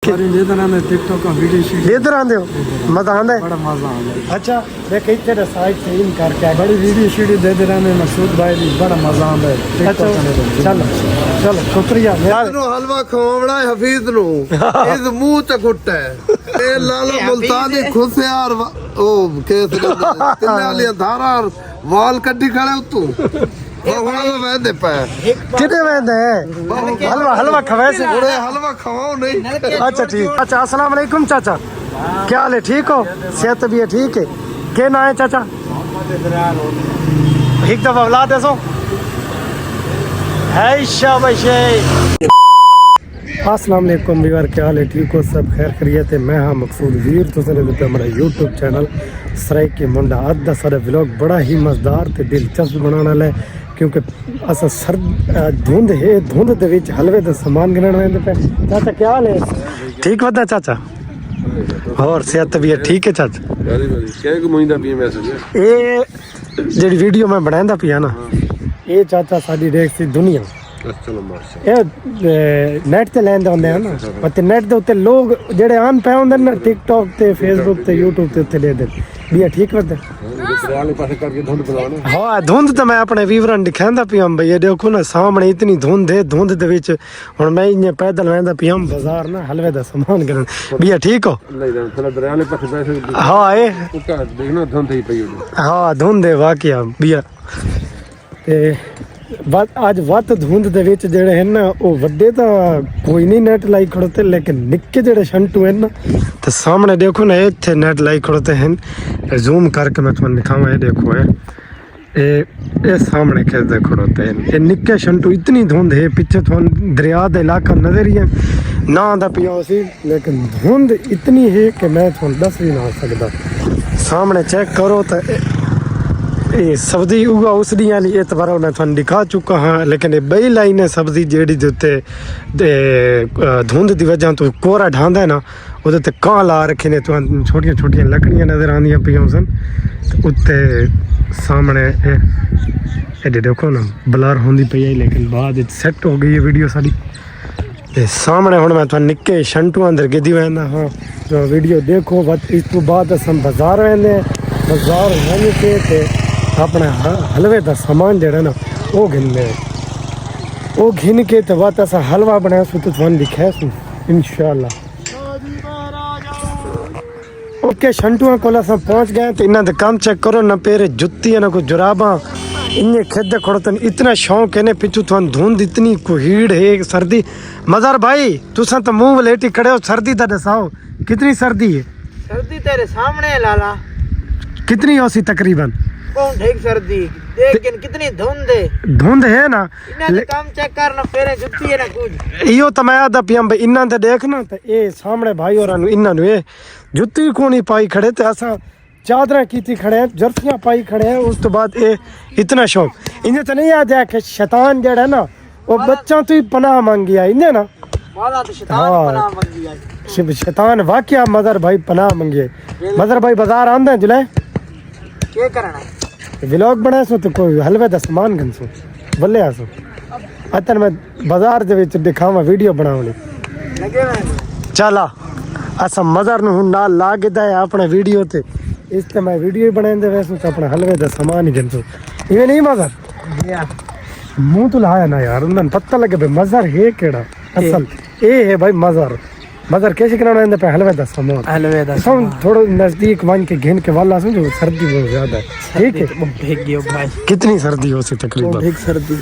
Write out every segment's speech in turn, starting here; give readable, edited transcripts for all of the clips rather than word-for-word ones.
इधर आने टिकटॉक का वीडियो इधर आंदे हो मजा आंदा है बड़ा मजा आता है। अच्छा देख इधर साइड से इन करके बड़ी वीडियो शीडियो दे रहने मसूद भाई भी बड़ा मजा आता है। अच्छा चलो चलो शुक्रिया हलवा खवावना है हफीज नु इस मुंह च घुट है ए लाला मुल्तानी खुशियार ओ केस तिन्ने वाली धारा वाल कड्डी खड़े तू वहदे पे कितने वहदे हलवा हलवा खवाए से हलवा खवाओ नहीं। अच्छा ठीक। अच्छा अस्सलाम वालेकुम चाचा, क्या हाल है? ठीक हो? सेहत भी है ठीक है? क्या ना है चाचा? एक दफा औलाद है सो है शाबाश। अस्सलाम वालेकुम व्यूअर, क्या हाल है? ठीक हो? सब खैर खैरियत है? मैं हाँ मकसूद वीर तुसें दे हमारा यूट्यूब चैनल सराय के मुंडा। अज दा सारा व्लॉग बड़ा ही मजेदार ते दिलचस्प बनाने वाला है क्योंकि असा सर धुंध है, धुंध दे विच हलवे दा सामान गिनण वेंदे पे। चाचा क्या हाल है? ठीक वदा चाचा? और सेहत भी है ठीक है चाचा? क्या को महीना पी मैसेज ये जेडी वीडियो मैं बनांदा पिया ना ये चाचा साडी देख सी दुनिया चलो माशाल्लाह ਇਹ ਨੈਟ ਤੇ ਲੈਂਦੇ ਹੁੰਦੇ ਹਨ ਨਾ ਤੇ ਨੈਟ ਦੇ ਉੱਤੇ ਲੋਕ ਜਿਹੜੇ ਆਨ ਪਏ ਹੁੰਦੇ ਨੇ ਟਿਕਟੌਕ ਤੇ ਫੇਸਬੁੱਕ ਤੇ YouTube ਤੇ ਉੱਤੇ ਦੇ ਦੇ ਵੀ ਇਹ ਠੀਕ ਵਰਦੇ वाले पासे करके धुंध बुलाना। ਹਾਂ ਧੁੰਦ ਤਾਂ ਮੈਂ ਆਪਣੇ ਵੀਵਰਾਂ ਦਿਖਾਉਂਦਾ ਪਿਆ ਬਈ ਇਹ ਦੇਖੋ ਨਾ ਸਾਹਮਣੇ ਇਤਨੀ ਧੁੰਦ ਹੈ। ਧੁੰਦ ਦੇ ਵਿੱਚ ਹੁਣ ਮੈਂ ਇੰਨੇ ਪੈਦਲ ਵੈਂਦਾ ਪਿਆ ਬਾਜ਼ਾਰ ਨਾ ਹਲਵੇ ਦਾ ਸਮਾਨ ਕਰਨ ਵੀ ਇਹ ਠੀਕ ਹੋ? नहीं थोड़ा दरिया वाले पासे पैसे ਹਾਂ ਇਹ उसका देखना धुंध ही पई होगी। ਹਾਂ ਧੁੰਦ ਹੈ ਵਾਕਿਆ ਵੀ ਤੇ ਅੱਜ ਵੱਧ ਧੁੰਦ ਦੇ ਵਿੱਚ ਜਿਹੜੇ ਹਨ ਨਾ ਉਹ ਵੱਡੇ ਤਾਂ ਕੋਈ ਨਹੀਂ ਨੈਟ ਲਾਈ ਖੜੋਤੇ ਲੇਕਿਨ ਨਿੱਕੇ ਜਿਹੜੇ ਸ਼ੰਟੂ ਹਨ ਨਾ ਤੇ ਸਾਹਮਣੇ ਦੇਖੋ ਨਾ ਇੱਥੇ ਨੈਟ ਲਾਈ ਖੜੋਤੇ ਹਨ। ਜ਼ੂਮ ਕਰਕੇ ਮੈਂ ਤੁਹਾਨੂੰ ਦਿਖਾਵਾਂ ਇਹ ਦੇਖੋ ਇਹ ਸਾਹਮਣੇ ਖੇਡਦੇ ਖੜੋਤੇ ਹਨ ਇਹ ਨਿੱਕੇ ਸ਼ੰਟੂ। ਇਤਨੀ ਧੁੰਦ ਹੈ ਪਿੱਛੇ ਤੁਹਾਨੂੰ ਦਰਿਆ ਦਾ ਇਲਾਕਾ ਨਜ਼ਰ ਹੀ ਹੈ ਨਾ ਆਂਦਾ ਪਿਆ ਸੀ ਲੇਕਿਨ ਧੁੰਦ ਇਤਨੀ ਹੈ ਕਿ ਮੈਂ ਤੁਹਾਨੂੰ ਦੱਸ ਵੀ ਨਾ ਸਕਦਾ। ਸਾਹਮਣੇ ਚੈੱਕ ਕਰੋ ਤਾਂ ਇਹ ਸਬਜ਼ੀ ਉਗਾ ਉਸ ਦੀ ਵਾਲੀ ਇਤਵਾਰ ਮੈਂ ਤੁਹਾਨੂੰ ਦਿਖਾ ਚੁੱਕਾ ਹਾਂ ਲੇਕਿਨ ਇਹ ਬਈ ਲਾਈਨ ਹੈ ਸਬਜ਼ੀ ਜਿਹੜੀ ਦੇ ਉੱਤੇ ਧੁੰਦ ਦੀ ਵਜ੍ਹਾ ਤੋਂ ਕੋਰਾ ਢਾਂਦਾ ਹੈ ਨਾ ਉਹਦੇ ਤੇ ਕਾਂ ਲਾ ਰੱਖੇ ਨੇ ਤੁਹਾਨੂੰ ਛੋਟੀਆਂ ਛੋਟੀਆਂ ਲੱਕੜੀਆਂ ਨਜ਼ਰ ਆਉਂਦੀਆਂ ਪਈਆਂ ਸਨ ਉੱਤੇ ਸਾਹਮਣੇ ਇਹ ਦੇਖੋ ਨਾ ਬਲਰ ਹੁੰਦੀ ਪਈ ਹੈ ਲੇਕਿਨ ਬਾਅਦ ਵਿੱਚ ਸੈੱਟ ਹੋ ਗਈ ਇਹ ਵੀਡੀਓ ਸਾਡੀ। ਤੇ ਸਾਹਮਣੇ ਹੁਣ ਮੈਂ ਤੁਹਾਨੂੰ ਨਿੱਕੇ ਸ਼ੰਟੂ ਅੰਦਰ ਗਿੱਦੀ ਵੈਂਦਾ ਹਾਂ ਜੋ ਵੀਡੀਓ ਦੇਖੋ ਇਸ ਤੋਂ ਬਾਅਦ ਅਸੀਂ ਬਾਜ਼ਾਰ ਵੈਂਦੇ ਬਾਜ਼ਾਰ ਵੈਂਦੇ ਤੇ अपना हलवे का सामान जरा ना वो गिनते वो गिन के तो बात ऐसा हलवा बनाया सो तो थाने दिखाया सो इंशाल्लाह। ओके शंटुआ को पहुंच गए तो इन्हों काम चेक करो ना पेरे जुत्ती ना कोई जुराबा इन्ने खेदे खड़ोते इतना शौक है ने पिछू थान धुंध इतनी कुहीड़ है सर्दी। मज़र भाई तुसा तो मुंह वलेटी खड़े हो सर्दी का दसाओ कितनी सर्दी है? सर्दी तेरे सामने है लाला। कितनी हो सी तकरीबन? कौन ठीक सर्दी लेकिन कितनी धुंध है। धुंध है ना काम चेक करना फेरे जुत्ती है ना कुछ इहो तो मैं आदा पिया भाई इन्हां ते देखना ते ए सामने भाई होरां नु इन्हां नु ए जुत्ती कोनी पाई खड़े ते असा चादरां कीती खड़े जर्सियां पाई खड़े उस तो बाद ए इतना शौक इन्हें तो नहीं आ जाए कि शैतान जेड़ा ना वो बच्चा तो ही पनाह मांगी आई इन्हें ना वाला तो शैतान पनाह मांगी आई शैतान वाकया मदर भाई पनाह मंगे। मदर भाई बाजार आंदा है जुले क्या करना व्लॉग बनाए सो तो कोई हलवे का सामान गन सो बल्ले आसो अतन मैं बाजार दे विच दिखावा वीडियो बनावनी लगे मैं चला असा मज़र नु नाल ला के दे अपने वीडियो ते इस ते मैं वीडियो बनांदे वैसे तो अपने हलवे का सामान ही गन सो ये नहीं मज़र मुंह तो लाया ना यार उन्हें पता लगे भाई मज़र है केड़ा असल ए है भाई मज़र मज़र कैसे कराना है पे हलवे दा सामान हलवे दा हम थोड़ा नजदीक वन के घिन के वाला समझो सर्दी बहुत ज्यादा है ठीक है भीग गयो भाई कितनी सर्दी हो सी तकरीबन भीग सर्दी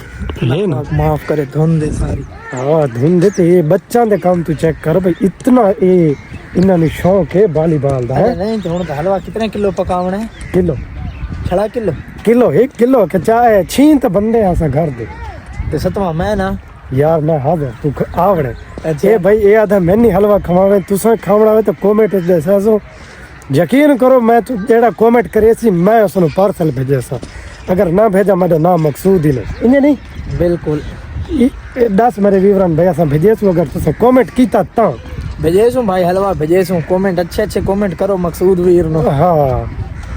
ये ना माफ करे धुंध है सारी। हाँ धुंध ते ये बच्चा दे काम तू चेक कर भाई इतना ये इन्हां नु शौक है वॉलीबॉल दा है नहीं तो हुन हलवा कितने किलो पकावना है? किलो 6 किलो किलो 1 किलो के चाहे छीन तो बंदे आसा घर दे ते सतवा मैं ना यार मैं हाजिर तू आवड़े ए भाई ये आधा मैंने हलवा खवावे तुसा खावना है तो कमेंट दे सो यकीन करो मैं तो जेड़ा कमेंट करे सी मैं उसनु पार्सल भेजे सा अगर ना भेजा मेरा नाम मकसूद ही नहीं इन्हें नहीं बिल्कुल 10 मेरे विवरण भैया सा भेजे सो अगर तुसा कमेंट कीता ता भेजे सो भाई हलवा भेजे सो कमेंट अच्छे कमेंट करो मकसूद वीर नो। हाँ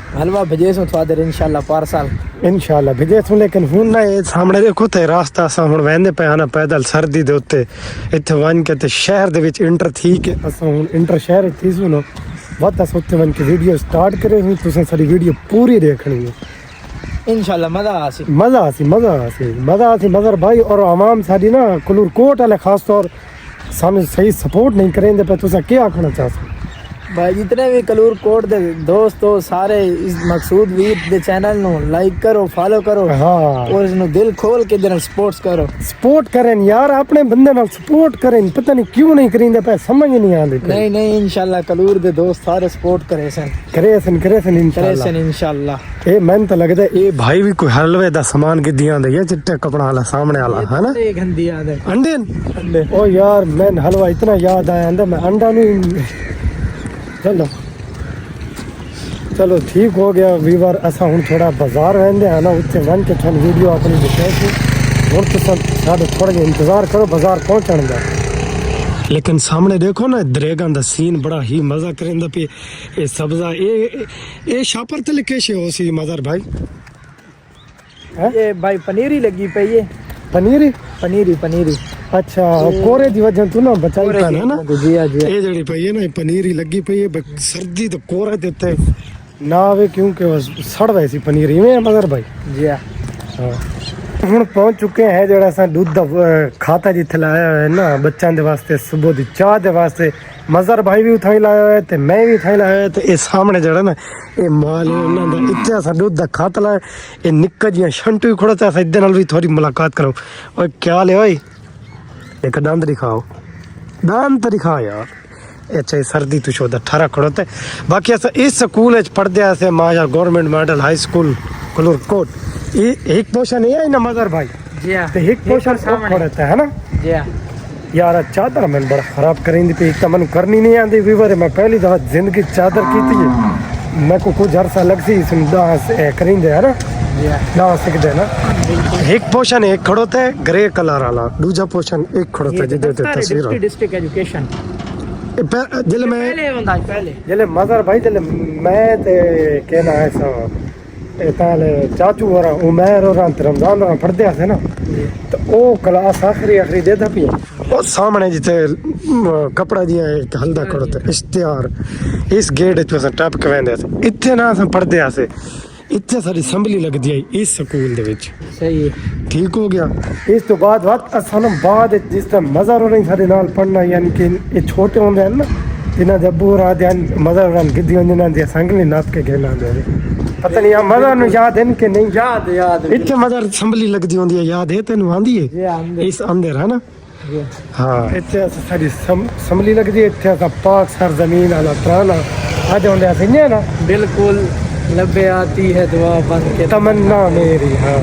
हलवा भेजे सो थोड़े इंशाल्लाह पार्सल इंशाल्लाह भेजे तू लेकिन हुन ना ये सामने देखो ते रास्ता असां हुन वेंदे पे आना पैदल सर्दी दे उत्ते इत्थे वन के ते शहर दे विच इंटर थी के असां हुन इंटर शहर थी सुनो वत अस उत्ते वन के वीडियो स्टार्ट करे हुई तुसें सारी वीडियो पूरी देखनी है इंशाल्लाह मजा आसी मगर भाई और आवाम सारी ना कुलूर कोट वाले खास तौर सानू सही सपोर्ट नहीं करेंगे पे तुसा क्या आखना चाहते भाई जितने भी कलूर कोट दे दोस्त हो सारे इस मकसूद वीर दे चैनल नु लाइक करो फॉलो करो हाँ और इसनु दिल खोल के देना सपोर्ट करें यार अपने बंदे नाल सपोर्ट करें पता नहीं क्यों नहीं करेंगे पे समझ नहीं आंदी नहीं इंशाल्लाह कलूर दे दोस्त सारे सपोर्ट करे सन इंशाल्लाह ए मैंने तो लगदा ए भाई भी कोई हलवे दा सामान गिद्दियां दे चिट्टे कपड़ा वाला सामने वाला है ना ये गंदी याद है अंडे ओ यार मैं हलवा इतना याद आया अंदर मैं अंडा नहीं चलो ठीक हो गया वीवर असा हुन थोड़ा बाजार वेंदे हैं ना उत्थे वन के थन वीडियो अपनी दिखाई हुन तुसा साडे थोड़ा इंतजार करो बाजार पहुंचण दा लेकिन सामने देखो ना दरेगा दा सीन बड़ा ही मजा करेंदा पे ए सब्जा ए शापर ते लिखे से हो सी मजार भाई ये भाई पनीरी लगी पे ये पनीरी अच्छा कोरे दी वजह तू ना बचाई का ना जी ये जड़ी पई है ना पनीरी लगी पई है सर्दी तो कोरे देते ना आवे क्योंकि सड़ वैसी पनीरी में मगर भाई जी हां ਹੁਣ ਪਹੁੰਚ ਚੁੱਕੇ ਹੈ ਜਿਹੜਾ ਅਸਾਂ ਦੁੱਧ ਦਾ ਖਾਤਾ ਜਿੱਥੇ ਲਾਇਆ ਹੋਇਆ ਹੈ ਨਾ ਬੱਚਿਆਂ ਦੇ ਵਾਸਤੇ ਸਵੇਰ ਦੀ ਚਾਹ ਦੇ ਵਾਸਤੇ ਮਜ਼ਰ ਭਾਈ ਵੀ ਉਥਾਂ ਹੀ ਲਾਇਆ ਹੋਇਆ ਤੇ ਮੈਂ ਵੀ ਉਥਾਂ ਹੀ ਲਾਇਆ ਹੋਇਆ ਤੇ ਇਹ ਸਾਹਮਣੇ ਜਿਹੜਾ ਨਾ ਇਹ ਮਾਲ ਉਹਨਾਂ ਦਾ ਇੱਥੇ ਅਸਾਂ ਦੁੱਧ ਦਾ ਖਾਤਾ ਲਾਇਆ ਇਹ ਨਿੱਕਾ ਜਿਹਾ ਸ਼ੰਟੂ ਖੜੋਤਾ ਅਸਾਂ ਇਹਦੇ ਨਾਲ ਵੀ ਥੋੜੀ ਮੁਲਾਕਾਤ ਕਰੋ ਓਏ ਕੀ ਹਾਲ ਹੈ ਓਏ ਇੱਕ ਦੰਦ ਦਿਖਾਓ ਦੰਦ ਦਿਖਾ ਯਾਰ अच्छा सर्दी तो शोधा 18 खड़ोते बाकी ऐसा इस स्कूल पढ़ते ऐसे माया government model high school Kalur Kot ये एक पोर्शन है ना मदर भाई जी तो एक पोर्शन पढ़ता है ना जी यार चादर मैंने बड़ा खराब करेंदी पे एक तो मैंने करनी नहीं आती वीवर मैं पहली दफा जिंदगी चादर की थी मैं को कुछ अरसा लग सी करेंगे है ना ना सकते ना एक पोर्शन एक खड़ोता है ग्रे कलर वाला दूसरा पोर्शन एक खड़ोता है जिधर तस्वीर डिस्ट्रिक्ट एजुकेशन जिले में पहले जिले मजर भाई जिले मैं ते कहना है सा ताले चाचू और उमर और रमजान और पढ़ते थे ना तो ओ क्लास आखिरी देता पी और सामने जिते कपड़ा दिया एक हल्दा करते इश्तिहार इस गेट च अस टप के वेंदे इत्थे ना अस पढ़ते आसे इत्थे सारी असैंबली लगदी है इस स्कूल दे विच सही है ठीक हो गया इस तो बाद असन बाद जिस तरह मजा नहीं सारे नाल पढ़ना यानी कि ये छोटे होंगे हैं ना जिन्हें जब्बू रात मजा गिद्दी जिन्हें दी असैंबली नाप के खेलना पता नहीं मजा याद है कि नहीं याद इतने मजा असैंबली लगती होंगी है याद है तेन आंदी है इस अंदर है ना हाँ इतने सारी असैंबली लगती है इतने पाक सर जमीन वाला पुराना अज होंगे अस इ'यां ना बिल्कुल लबे आती है दुआ बन के तमन्ना मेरी हाँ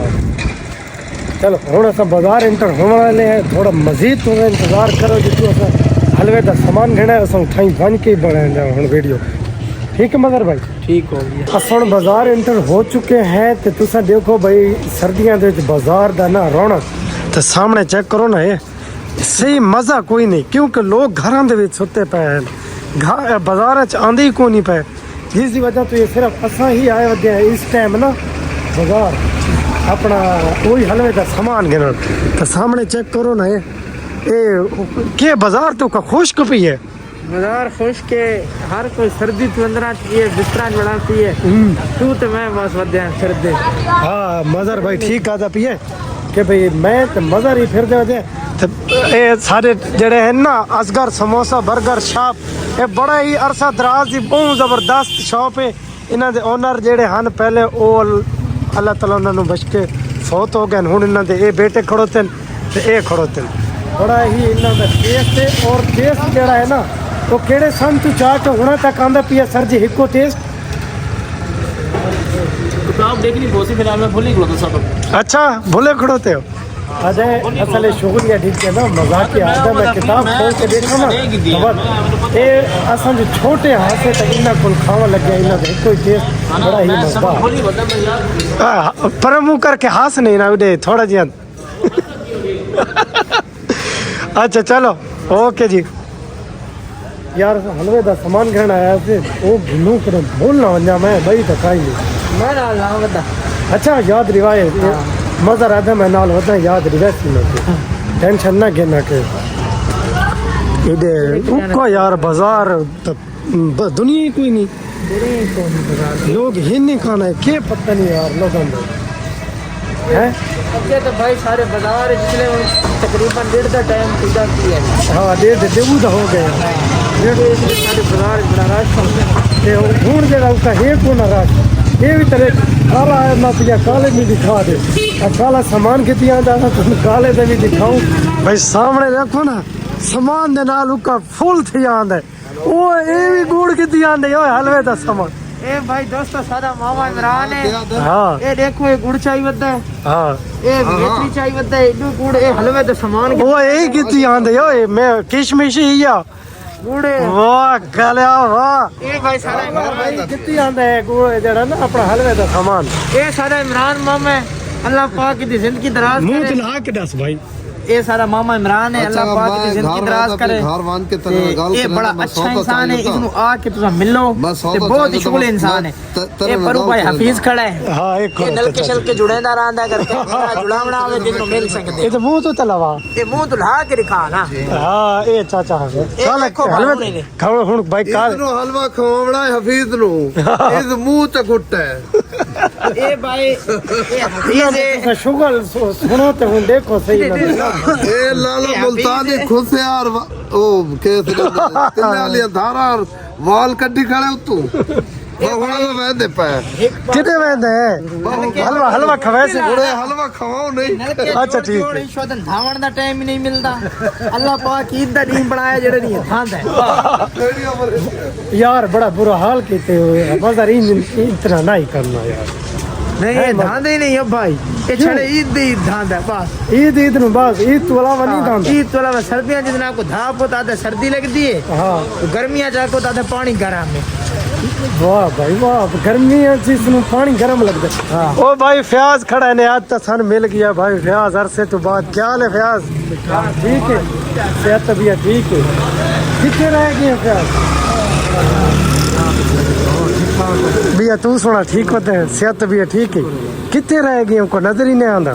चलो हुण असां बाजार एंटर होने वाले हैं थोड़ा मजीद तुम इंतजार करो जितों असां हलवे का सामान घेना है असां उठाई बन के बनाए हुण वीडियो ठीक है मगर भाई ठीक हो गया असां हुण बाजार एंटर हो चुके हैं तो तुसां देखो भाई सर्दियां दे विच बाजार दा ना रौनक तो सामने चेक करो ना ये सही मज़ा कोई नहीं क्योंकि लोग घरां दे विच सुत्ते पे हैं बाजार च आंदे ही कोई नहीं पे जिसकी वजह तो ये सिर्फ असा ही आए वधे हैं इस टाइम ना बाजार अपना वही हलवे का सामान गिन तो सामने चेक करो ना ये के बाजार तो का खुश्क पी है बाजार खुश के हर कोई सर्दी तो अंदर आती है बिस्तरा बनाती है तू तो मैं बस वधे हैं सर्दी हाँ मज़र भाई ठीक आता पी है कि भाई मैं तो मज़र ही फिर दे ये सारे जड़े हैं ना असगर समोसा बर्गर शॉप ये बड़ा ही अरसा दराज की बहुत जबरदस्त शॉप है इन्हों के ओनर जेडे हैं पहले वो अल्लाह ताला उन्होंने बच के फौत हो गए हुण इन्हों के ये बेटे खड़ोते तो ये खड़ोते बड़ा ही इन्हों का टेस्ट है और टेस्ट जोड़ा है ना वो केड़े सन तू चाह के हुण तक आंदा पिया सर जी हिको टेस्ट आप देखनी बहुत सी फिलहाल मैं भूल ही खड़ोता सब अच्छा भूले खड़ोते हो अजय असल शुक्रिया ठीक है ना मजाक की आदत मैं किताब खोल के देखो ना खबर ये असन जो छोटे हाथ से तक इन्ना कुल खावा लग गया इन्ना कोई टेस्ट बड़ा ही मजेदार पर मुंह करके हाथ नहीं ना उड़े थोड़ा जिया अच्छा चलो ओके जी यार हलवे दा सामान घण आया थे ओ गिनू कर बोलना वंजा मैं भाई तो खाई नहीं मैं ना लाऊं बता अच्छा याद रिवायत मजा राधा मैं नाल होता याद रिवायत में टेंशन ना घेना के इधे उको यार बाजार दुनिया ही कोई नहीं लोग ही नहीं खाना है के पता नहीं यार लोगों को हैं ये तो भाई सारे बाजार जिसने तकरीबन 1.5 का टाइम पूजा किया है। हाँ डेढ़ हो गया इसलिए सारे बाजार बड़ा रश होता है। हूँ जरा उसका है कौन रश ये भी तरह काला है ना पिया काले में दिखा दे और काला सामान कितनी आता है तो काले से भी दिखाऊं भाई सामने देखो ना सामान दे नाल उसका फुल थी आंदा ओ ये भी गुड़ कितनी आंदे ओ हलवे दा सामान ए भाई दोस्तों सारा मामा इमरान है। हाँ ये देखो ये गुड़ चाय बद्दा है हाँ ये बेकरी चाय बद्दा है इदू गुड़ ये हलवे दा सामान ओ ये कितनी आंदे ओ मैं किशमिश ही या गुड़ है। वाह गल्या वाह ये भाई सारा इमरान भाई कितनी आंदा है गुड़ जड़ा ना अपना हलवे दा सामान ये सारा इमरान मामा है। अल्लाह पाक की जिंदगी दराज मुंह करे। चला के दस भाई ये सारा मामा इमरान है। अल्लाह पाक की जिंदगी दराज करे। घर मान के ते ये बड़ा अच्छा इंसान है इसनु आके तुसा मिलो ते बहुत ही शुगल इंसान है। ये परू भाई हफीज खड़ा है हाँ एक ये नलके शलके जुड़ेंदा रहंदा करके जुड़ावना आवे जिसनु मिल सकदे ये तो मुंह तो तलावा ये मुंह दुल्हा के दिखा ना हाँ ये चाचा है देखो हलवे ने। खाओ हुन भाई काल ਇਹਨੂੰ ਹਲਵਾ ਖਵਾਉਣਾ ਹੈ ਹਫੀਜ਼ ਨੂੰ ਇਸ ਮੂੰਹ ਤੇ ਘੁੱਟ ਹੈ ये भाई ये हफीज है। शुगर सुनो तो हुन देखो सही लगे ਇਹ ਲਾਲਾ ਮੁਲਤਾਨੀ ਖੁਸਿਆਰ ਉਹ ਕੇਸ ਤਿੰਨੇ ਵਾਲੀਆਂ ਧਾਰਾਂ ਵਾਲ ਕੱਢੀ ਖੜੇ ਉਤੋਂ ਬਹੁਣਾ ਦਾ ਵੈਦੇ ਪੈ कितने वेंदे हलवा हलवा खवे से ਥੋੜੇ ਹਲਵਾ ਖਵਾਓ ਨਹੀਂ अच्छा ठीक है शोधन धावण दा टाइम ही नहीं मिलता। अल्लाह पाक ईद दा दिन बनाया जेड़े नहीं खांदा है। यार बड़ा बुरा हाल कीते हुए बाजार इतना नहीं करना यार नहीं ये धांधे ही नहीं है भाई ये छड़े ईद दी धांधा बस ईद ईद नु बस ईद तो अलावा नहीं दांदा ईद तो अलावा सर्दियां जितना आपको धाप होता है सर्दी लगती है हाँ तो गर्मियां जाको होता है पानी गर्म में वाह भाई वाह गर्मी चीज नु पानी गर्म लगता है ओ भाई फ्याज खड़ा है ने आज तो सन मिल गया भाई फ्याज अरसे तो बाद क्या हाल है फ्याज ठीक है सेहत तबीयत ठीक है कितने रह गए फ्याज भैया तू सुना ठीक होते हैं सेहत तबीयत ठीक है कितने रह गए उनको नजर ही नहीं आंदा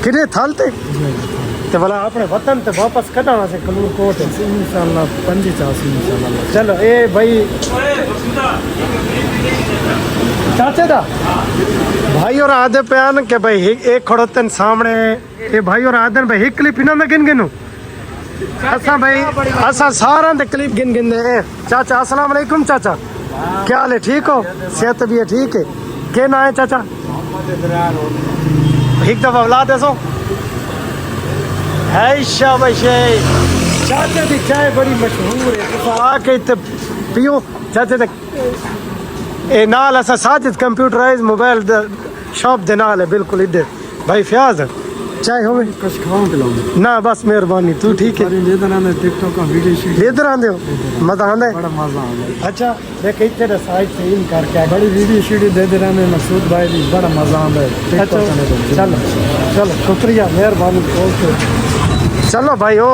कितने थालते ते भला अपने वतन ते वापस कटाना से कलूर कोट इंशाल्लाह 85 इंशाल्लाह चलो ए भाई चाचे दा भाई और आदे प्यान के भाई एक खड़ोतन सामने ए भाई और आदन भाई एक क्लिप इना में गिन गिनू असा भाई असा सारा दे क्लिप गिन गिन दे चाचा अस्सलाम वालेकुम चाचा क्या हाल है ठीक हो सेहत भी ठीक है के ना है चाचा एक दफा औलाद है सो है शाबाश चाचा की चाय बड़ी मशहूर है आके इत्थे पियो चाचा दे ए नाल असा साजिद कंप्यूटराइज मोबाइल शॉप दे नाल है बिल्कुल इधर भाई फ्याज चाय हो कुछ खाऊं पिलाऊं ना बस मेहरबानी तू ठीक है लेदर आने टिकटॉक का वीडियो शूट लेदर आंदे हो मजा आंदा है बड़ा मजा आंदा अच्छा देख इतने दा साइड से इन करके आए। बड़ी वीडियो शूट दे दे रहे हैं मसूद भाई भी बड़ा मजा आंदा है अच्छा टिकटॉक करने को चलो चलो शुक्रिया मेहरबानी चलो भाई ओ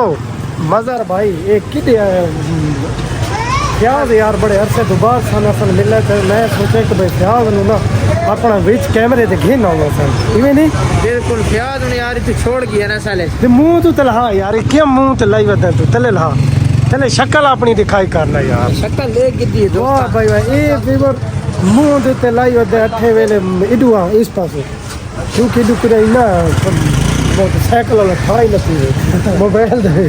मजर भाई एक किते फ्याज यार बड़े अरसे तो बाद सन असल मिले थे मैं सोचे कि भाई फ्याज नु ना अपना विच कैमरे ते घेना होगा सन इवें नहीं बिल्कुल फ्याज ने यार इतने छोड़ गया ना साले ते मुंह तू तलहा यार क्या मुंह ते लाई वदा तू तले लहा तले शक्ल अपनी दिखाई करना यार शक्ल ले गिद्दी है वाह दोस्त भाई भाई ए फेवर मुंह दे ते लाई वदा अठे वेले इडुआ इस पासे क्योंकि दुकरे ना मोटरसाइकिल वाला खाई लती मोबाइल दे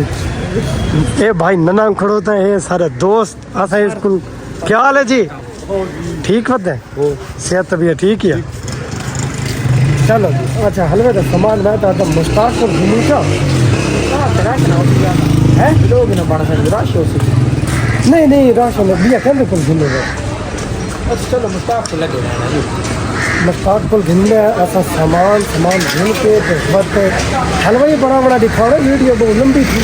ए भाई नना खड़ोता है ये सारे दोस्त असा स्कूल क्या हाल है जी ठीक होते हैं सेहत तबीयत ठीक ही है चलो जी अच्छा हलवे का सामान मैं तो मुश्ताक को घूमू क्या है लोग ना बड़ा सा राशि हो सकती नहीं नहीं राशन भैया कहते कुल घूमेगा अच्छा चलो मुस्ताफ को लगे रहना जी मुश्ताक को घूमने ऐसा सामान घूम के बट हलवा ही बड़ा दिखाओ वीडियो बहुत लंबी थी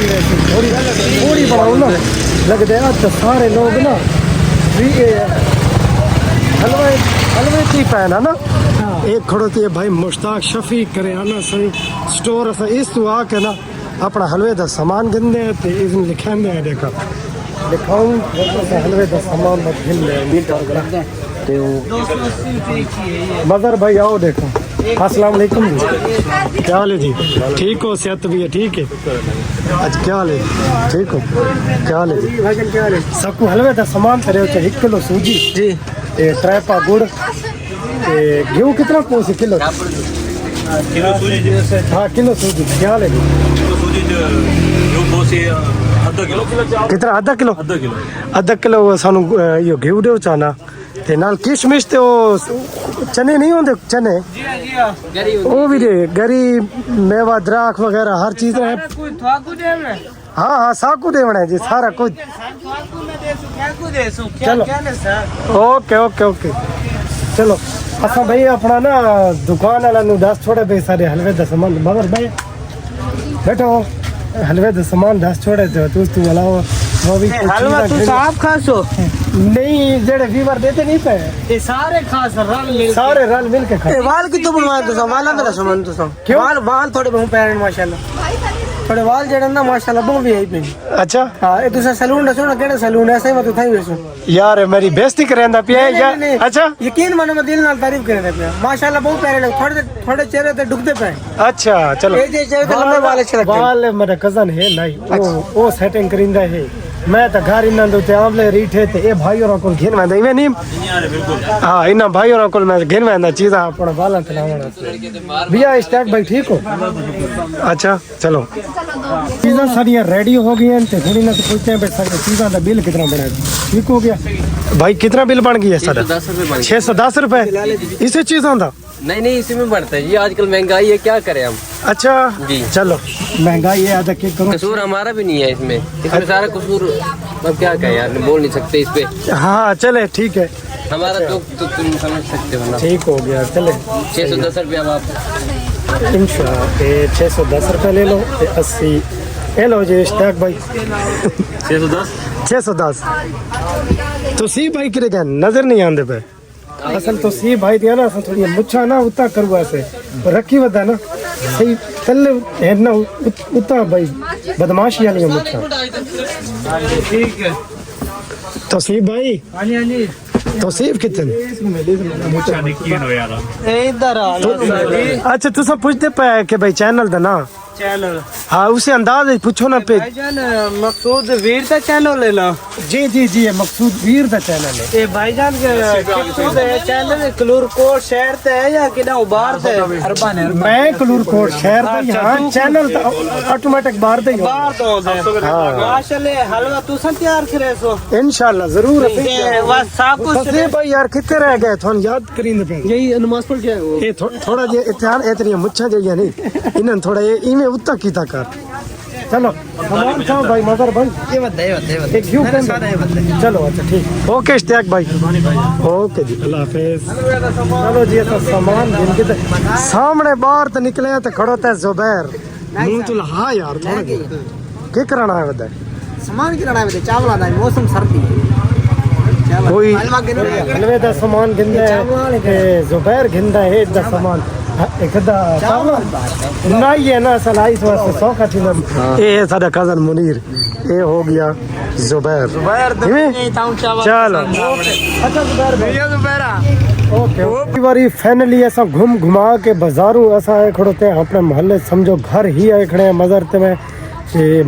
थोड़ी बढ़ाओ ना लगते हैं तो सारे लोग ना हलवे की पहना ना एक खड़ोती है भाई मुश्ताक शफी करे आना सही स्टोर इस तू आके ना अपना हलवे का सामान गिनते हैं तो इसमें लिखे देखा दिखाऊं हलवे का सामान मत गिन ले मदर भाई आओ देखो। अस्सलाम वालेकुम जी, क्या हाल है जी? ठीक हो? सेहत भी है? ठीक है। आज क्या हाल है? ठीक हो? क्या हाल है जी? क्या हाल है? सबको हलवे का सामान करे 1 किलो सूजी जी, 3 पा गुड़, गेहूँ कितना पौसे किलो? किलो सूजी हाँ किलो सूजी। क्या हाल है जी? कितना? आधा किलो सानू यो गेहूँ दो चाना ते नाल किशमिश ते ओ चने नहीं होंदे चने वो भी दे, गरी मेवा द्राख वगैरह हर चीज है। हाँ हाँ साकू देवना है जी सारा कुछ। चलो ओके ओके ओके चलो। असा भाई अपना ना दुकान वाला नु दस थोड़े पे सारे हलवे दा सामान मगर भाई बैठो हलवे दा सामान दस छोड़े थे तू अलावा वो भी हलवा तू साफ खासो नहीं जेड़े वीवर देते नहीं पे ये सारे खास सारे रल मिल के खा। वाल की तो बनवा तो वाला मेरा सामान तो क्यों? वाल थोड़े बहुत पैर माशाल्लाह थोड़े वाल जेड़े ना माशाल्लाह बहुत भी है पे। अच्छा हां ए तुसा सैलून दसो ना केड़े सैलून ऐसे ही मत थाई वेसो यार मेरी बेइज्जती करेंदा पिया या अच्छा यकीन मानो मैं दिल नाल तारीफ करेंदा पिया माशाल्लाह बहुत प्यारे लग थोड़े चेहरे ते डुकदे पे। अच्छा चलो ए जे चेहरे ते लंबे वाल अच्छे लगते वाल मेरा कजन है नहीं वो सेटिंग करिंदा है मैं तो घर इन ते आमले रीठे ते ए भाई और को घेन में इवे नहीं हां इन भाई और को मैं घेन में चीज अपना बाला चलावना भैया स्टैक भाई ठीक हो? अच्छा चलो चीज़ां सारियां रेडी हो गई हैं ते थोड़ी ना पूछते हैं भाई सारी चीज़ां दा बिल कितना बना ठीक हो गया भाई कितना बिल बन गया सारा? 610 रुपए इसी चीज़ों दा? नहीं इसी में बढ़ता है जी आजकल महंगाई है क्या करें हम। अच्छा जी चलो महंगाई है आधा करो कसूर हमारा भी नहीं है इसमें सारा कसूर अब क्या कहें यार बोल नहीं सकते इस पे। हाँ चले ठीक है हमारा तो तुम समझ सकते हो ना। ठीक हो गया चले 610 रुपया आप इंशाल्लाह 610 रुपए ले लो 80 ये लो जी स्टैक भाई 610 तो सी भाई करे क्या नजर नहीं आंदे पे असल तो सी भाई दिया ना असल थोड़ी मुच्छा ना उता करू ऐसे रखी वदा ना सही चल है ना उता भाई बदमाशी वाली मुच्छा ठीक है तो सी भाई हां जी तौसीफ कितने इधर आ अच्छा तू सब पूछते पे कि भाई चैनल दा ना चैनल हाँ उसे अंदाज पूछो ना पे भाईजान मकसूद वीर का चैनल है ना? जी जी जी ये मकसूद वीर दा चैनल है ये भाईजान मकसूद है चैनल कलूर कोट शहर ते है या किना बाहर ते अरबन है मैं कलूर कोट शहर दा यहाँ चैनल ऑटोमेटिक बाहर दे बाहर तो माशाल्लाह हलवा तू तैयार करे सो इंशाल्लाह जरूर बस सब कुछ भाई यार कितने रह गए थोन याद करींदे पे यही नमाज पढ़ के ये थोड़ा जे इत्यार एतरी मुच्छा जइया नहीं इनन थोड़ा ये इमे उत्ता कीता कर चलो सामान खाओ भाई मदर भाई ये बता एक क्यों चलो अच्छा ठीक ओके इश्तियाक भाई ओके जी अल्लाह हाफिज। चलो जी तो सामान गिन के सामने बाहर तो निकले तो खड़ो ते जुबैर मुंह तो हाँ यार थोड़ा क्या कराना है बता सामान किराना है चावल आदा मौसम सर्दी कोई हलवे दा सामान गिनदा है जुबैर गिनदा है दा सामान एक दा नहीं है ना सलाई वास्ते सौखा थी ना ये है साडा कजन मुनीर ये हो गया जुबैर चलो अच्छा जुबैर भैया जुबैरा ओके बारी फाइनली ऐसा घूम घुमा के बाजारों ऐसा आए खड़ोते हैं अपने मोहल्ले समझो घर ही आए खड़े हैं मज़र ते में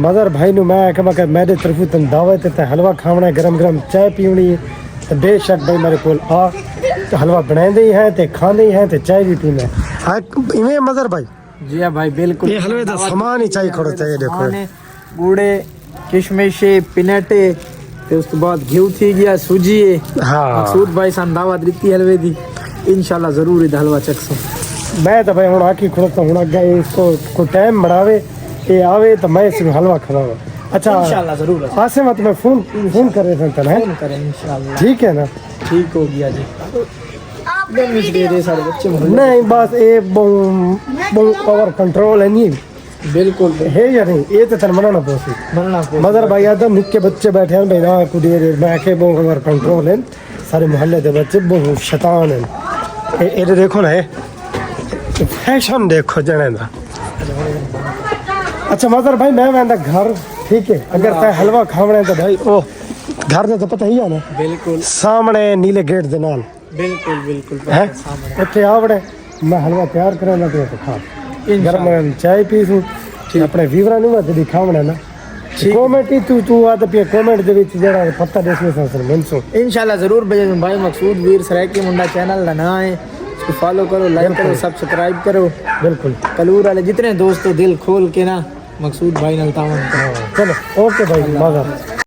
मदर भाई नु मैं आखा मेरे तरफों तुम दावत ते हलवा खावना गरम गरम चाय पीनी तो बेशक भाई मेरे को आ तो हलवा बनाते ही है ते खाते ही है ते चाय भी पीना है इवें मदर भाई जी हाँ भाई बिल्कुल ये हलवे दा सामान ही चाहिए खड़ोते है देखो गुड़े किशमिश पिनेटे ते उस तो बाद घी थी गया सूजी हाँ मकसूद भाई सान दावत दी हलवे दी इंशाल्लाह जरूर इध हलवा चखसो मैं तो भाई हुन आखी खड़ोता हूं अगे इसको को टाइम बढ़ावे ये आवे तो मैं इसको हलवा खवाऊंगा। अच्छा इंशाल्लाह जरूर आसे मत मैं फोन कर रहे थे है फोन करें इंशाल्लाह ठीक है ना ठीक हो गया जी सारे बच्चे नहीं बस ये पावर कंट्रोल है नहीं बिल्कुल है या नहीं ये तो मनाना पोसी मदर भाई आदम निक्के बच्चे बैठे हैं भाई ना कुछ मैं के पावर कंट्रोल है सारे मोहल्ले के बच्चे बहुत शैतान हैं ये देखो ना फैशन देखो जने दा अच्छा मदर भाई मैं घर ठीक है अगर तै हलवा खावना है तो भाई ओ घर में तो पता ही है ना बिल्कुल सामने नीले गेट दे नाल बिल्कुल बिल्कुल है उत्थे आवड़े मैं हलवा तैयार करांगा तो खा गरम चाय पीसूं अपने वीवरा नु जदी खावना ना कमेंट तू आ तो पे कमेंट दे विच जेड़ा पता देसवे सर मनसो इंशाल्लाह जरूर भेजे भाई मकसूद वीर सरायकी मुंडा चैनल का नाम है इसको फॉलो करो लाइक करो सब्सक्राइब करो बिल्कुल कलूर वाले जितने दोस्तों दिल खोल के ना मकसूद भाई नाल तावन करो चलो ओके भाई मजा